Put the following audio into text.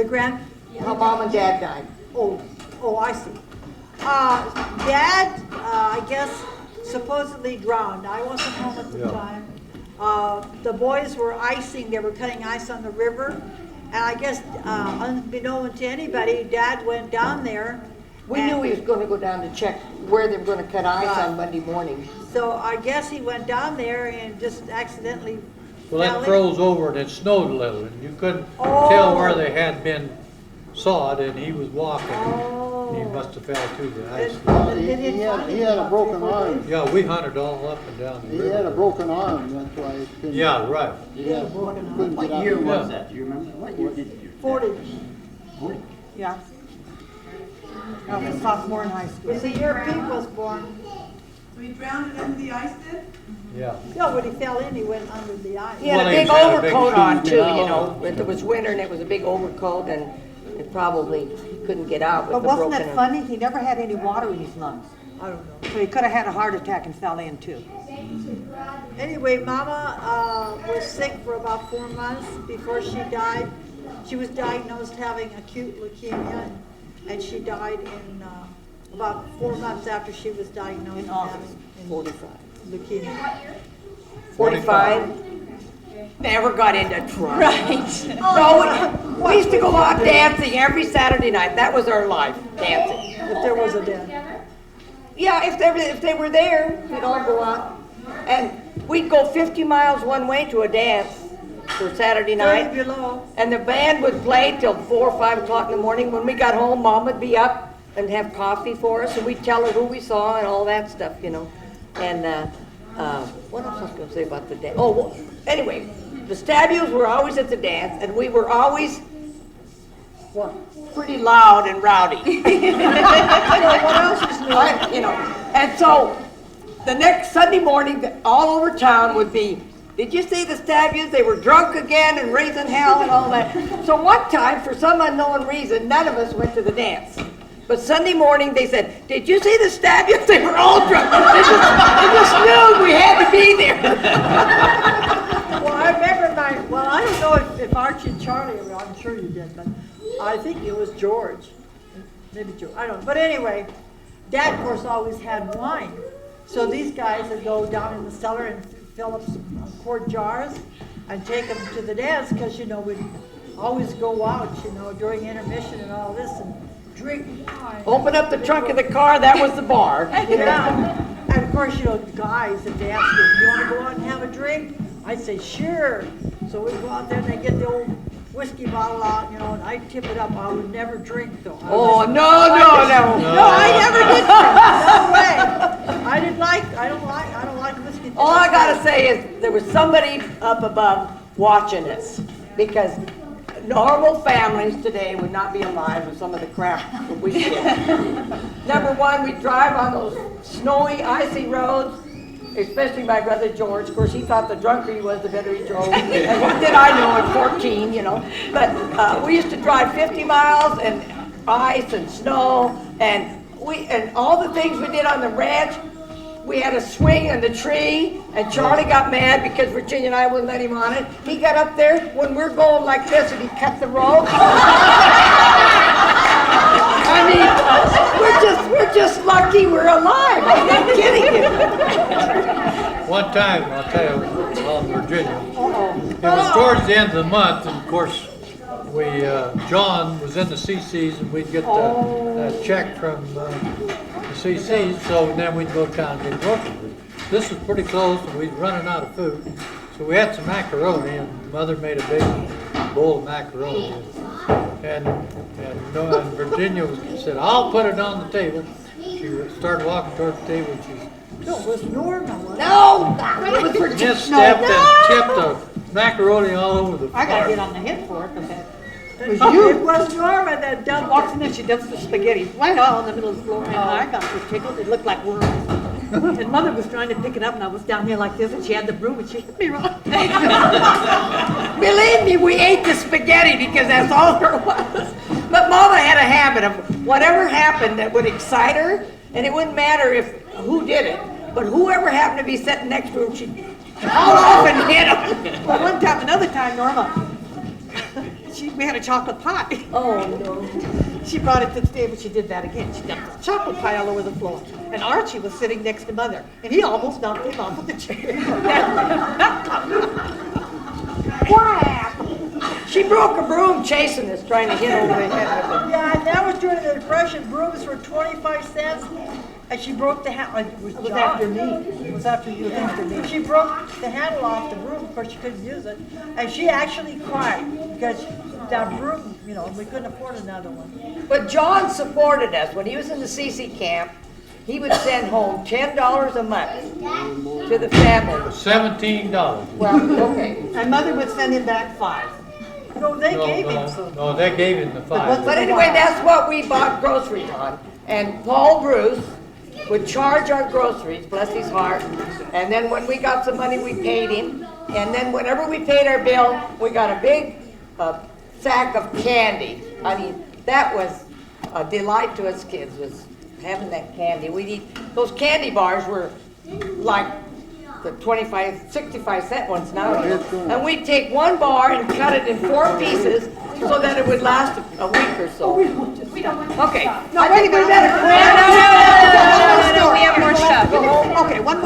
The grand, How mom and dad died. oh, I see. Dad, I guess, supposedly drowned. I wasn't home at the time. The boys were icing, they were cutting ice on the river. And I guess, unbeknown to anybody, Dad went down there. We knew he was gonna go down to check where they were gonna cut ice Right. on Monday morning. So I guess he went down there and just accidentally Well, fell it in. froze over and it snowed a little, and you couldn't Oh. tell where they had been sawed, and he was walking. Oh. He must have fell through the ice. He had a broken arm. Yeah, we hunted all up and down the He had a river. broken arm, that's why he couldn't. Yeah, right. Yeah, couldn't What get out. year of was Yeah. that? Do you remember? What year did you? 40. Yeah. I was a sophomore in high school. Was the year Pete was born. So he drowned it into the ice then? Yeah. No, when he fell in, he went under the ice. He had Well, a he big had a big overcoat on shoes too, on. you know, it was winter and it was a big overcoat and it probably he couldn't get out with But the wasn't broken it arm. funny? He never had any water in his lungs. I don't know. So he could have had a heart attack and fell in too. Anyway, Mama was sick for about 4 months before she died. She was diagnosed having acute leukemia, and she died in about 4 months after she was diagnosed In August. having 45. leukemia. 45. Never got into trouble. Right. No, we used to go out dancing every Saturday night. That was our life, dancing. If there was a death. Yeah, if they were there, we'd all go out. And we'd go 50 miles one way to a dance for Saturday 30 night. below. And the band would play till 4 or 5 o'clock in the morning. When we got home, Mom would be up and have coffee for us, and we'd tell her who we saw and all that stuff, you know. And what else was I going to say about the dance? Oh, well, anyway, the Stabios were always at the dance, and we were always pretty loud and rowdy. What else is new? You know, and so the next Sunday morning, all over town would be, did you see the Stabios? They were drunk again and raising hell and all that. So one time, for some unknown reason, none of us went to the dance. But Sunday morning, they said, did you see the Stabios? They were all drunk. They just knew we had to be there. Well, I remember well, I don't know if Archie and Charlie were, I'm sure you did, but I think it was George. Maybe George, I don't know. But anyway, Dad, of course, always had wine. So these guys would go down in the cellar and fill up some quart jars and take them to the dance because, you know, we'd always go out, you know, during intermission and all this and drink wine. Open up the trunk of the car, that was the bar. Yeah. And of course, you know, guys at dance, you want to go out and have a drink? I'd say, sure. So we'd go out there and they get the old whiskey bottle out, you know, and I'd tip it up. I would never drink though. Oh, no. No, I never did drink. No way. I don't like whiskey. All I gotta say is there was somebody up above watching us because normal families today would not be alive with some of the crap that we did. Number one, we drive on those snowy, icy roads, especially my brother George. Of course, he thought the drunker he was, the better he drove. And what did I know at 14, you know? But we used to drive 50 miles and ice and snow and all the things we did on the ranch. We had a swing on the tree, and Charlie got mad because Virginia and I wouldn't let him on it. He got up there when we're going like this, and he cut the rope. I mean, we're just lucky we're alive. I'm not kidding you. One time, I'll tell you, on Virginia, it was towards the end of the month, and of course, John was in the CC's, and we'd get a check from the CC's, so then we'd go down and get groceries. This was pretty close, and we'd running out of food, so we had some macaroni, and Mother made a big bowl of macaroni, and Virginia said, "I'll put it on the table." She started walking toward the table, and she No, it was Norma. wasn't it? No, it was Virginia. misstepped and tipped the macaroni all over the I gotta floor. get on the hit for it, because It was Norma that she dumped walks it. in there, she dumps the spaghetti right all in the middle of the floor, and I got so tickled, it looked like worms. And Mother was trying to pick it up, and I was down here like this, and she had the broom, and she hit me wrong. Believe me, we ate the spaghetti because that's all there was. But Mama had a habit of whatever happened that would excite her, and it wouldn't matter who did it, but whoever happened to be sitting next to him, she'd haul off and hit him. Well, another time, Norma, we had a chocolate pie. Oh, no. She brought it to the table, she did that again. She dumped the chocolate pie all over the floor. And Archie was sitting next to Mother, and he almost knocked him off of the chair. She broke a broom chasing us, trying to hit over the head with it. Yeah, and that was during the Depression. Brooms were 25 cents, and she broke the handle. It was John. after me. It was after you, after me. She broke the handle off the broom. Of course, she couldn't use it, and she actually cried because that broom, you know, we couldn't afford another one. But John supported us. When he was in the CC camp, he would send home $10 a month to the family. $17. Well, okay. And Mother would send him back 5. No, they No, gave him no, some. no, they gave him the 5. But anyway, that's what we bought groceries on. And Paul Bruce would charge our groceries, bless his heart. And then when we got some money, we paid him. And then whenever we paid our bill, we got a big sack of candy. I mean, that was a delight to us kids, was having that candy. We'd eat, those candy bars were like the 65-cent ones now. And we'd take one bar and cut it in 4 pieces so that it would last a week or so. Okay, I think we better quit. We have more stuff. Okay, one more